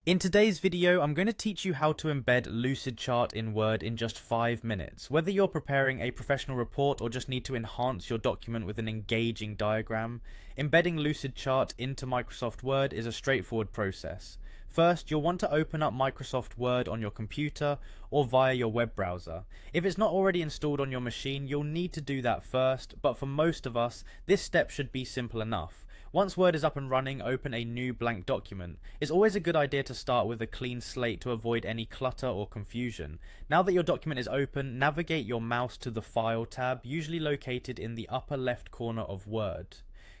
In today's video, I'm going to teach you how to embed Lucidchart in Word in just 5 minutes. Whether you're preparing a professional report or just need to enhance your document with an engaging diagram, embedding Lucidchart into Microsoft Word is a straightforward process. First, you'll want to open up Microsoft Word on your computer or via your web browser. If it's not already installed on your machine, you'll need to do that first, but for most of us, this step should be simple enough. Once Word is up and running, open a new blank document. It's always a good idea to start with a clean slate to avoid any clutter or confusion. Now that your document is open, navigate your mouse to the File tab, usually located in the upper left corner of Word.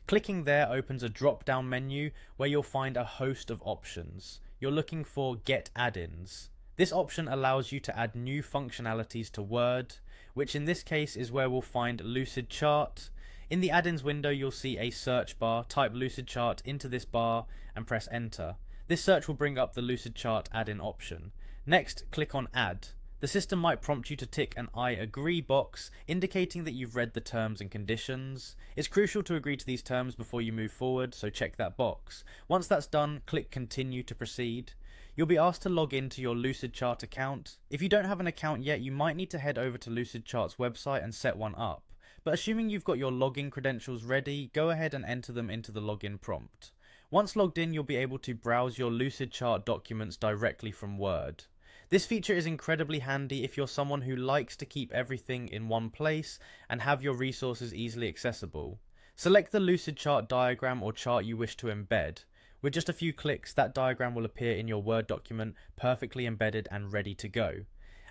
Clicking there opens a drop-down menu where you'll find a host of options. You're looking for Get Add-ins. This option allows you to add new functionalities to Word, which in this case is where we'll find Lucidchart. In the add-ins window, you'll see a search bar. Type Lucidchart into this bar and press enter. This search will bring up the Lucidchart add-in option. Next, click on Add. The system might prompt you to tick an I agree box, indicating that you've read the terms and conditions. It's crucial to agree to these terms before you move forward, so check that box. Once that's done, click Continue to proceed. You'll be asked to log into your Lucidchart account. If you don't have an account yet, you might need to head over to Lucidchart's website and set one up. But assuming you've got your login credentials ready, go ahead and enter them into the login prompt. Once logged in, you'll be able to browse your Lucidchart documents directly from Word. This feature is incredibly handy if you're someone who likes to keep everything in one place and have your resources easily accessible. Select the Lucidchart diagram or chart you wish to embed. With just a few clicks, that diagram will appear in your Word document, perfectly embedded and ready to go.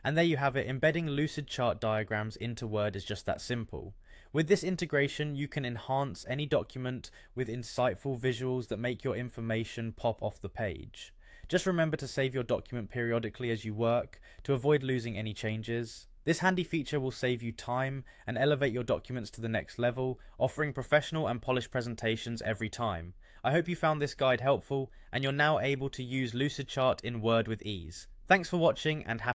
And there you have it, embedding Lucidchart diagrams into Word is just that simple. With this integration, you can enhance any document with insightful visuals that make your information pop off the page. Just remember to save your document periodically as you work to avoid losing any changes. This handy feature will save you time and elevate your documents to the next level, offering professional and polished presentations every time. I hope you found this guide helpful and you're now able to use Lucidchart in Word with ease. Thanks for watching and happy